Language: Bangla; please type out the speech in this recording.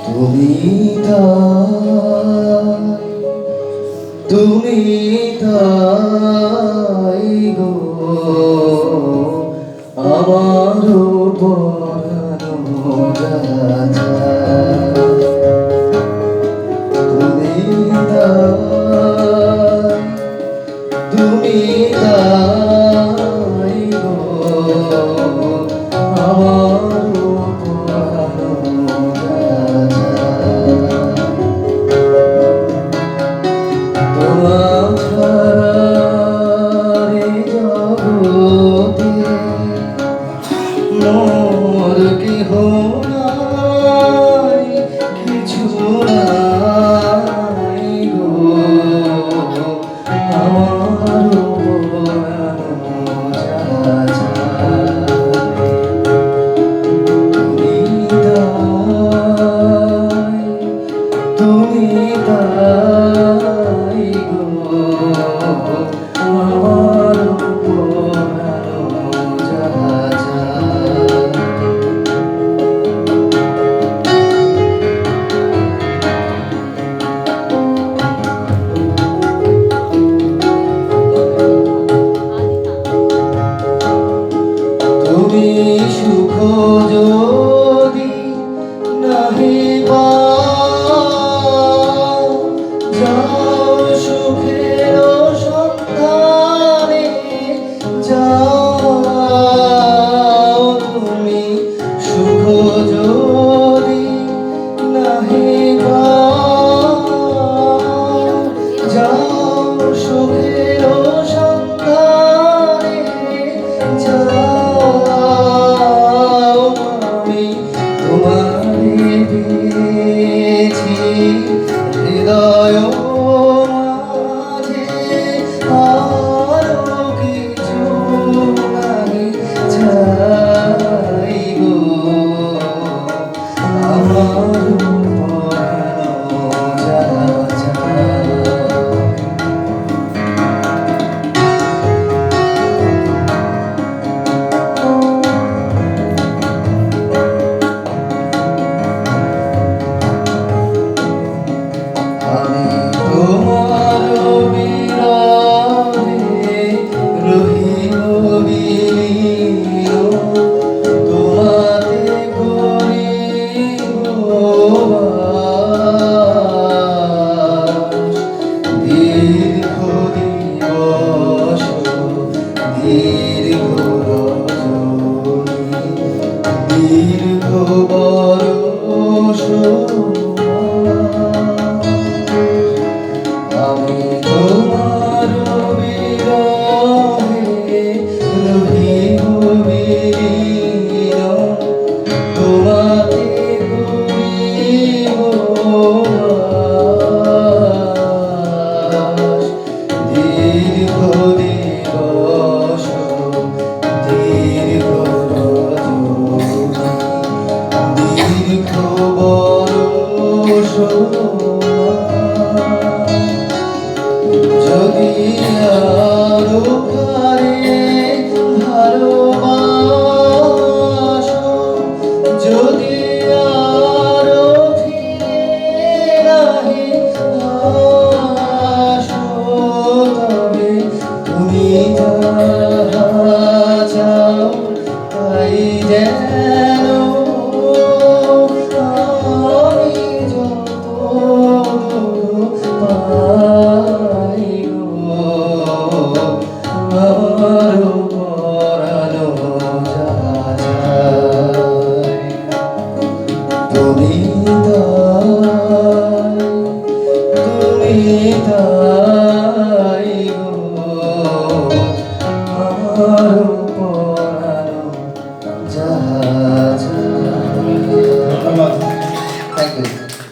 তুমি তুমি তাই গো আমার পরানো রাজা। তুমি তাই গো আমার পরানো রাজা। তোমার ছাড়া এই জগতে মোর কেহ নাই, কিছু নাই গো আমার পরানো রাজা। তুমি তাই গো আমার পরানো রাজা। তুমি সুখ যদি নাহি পাও, যাও সুখের সন্ধানে যাও। তুমি সুখ যদি নাহি পাও, যাও সুখের সন্ধানে যাও। আমি তোমারে পেয়েছি হৃদয় মাঝে, আরো কিছু নাহি চাই গো আমার পরানো রাজা। আমি তোমার বিরহে রহিব বিলীন, তোমাতে করিব বাস। দীর্ঘ দিবস দীর্ঘ রজনী, দীর্ঘ বরষ আমি তোমার বিরহে রহিব বিলীন, তোমাতে করিব বাস। দীর্ঘ দিবস দীর্ঘ রজনী, দীর্ঘ বরষ যদি আরো কারে ভালোবাসো, যদি আরো ফিরে নাহি আসো, তবে তুমি যাহা চাও তাই যেন আমি যত পাই গো আমার পরানো রাজা। তুমি তাই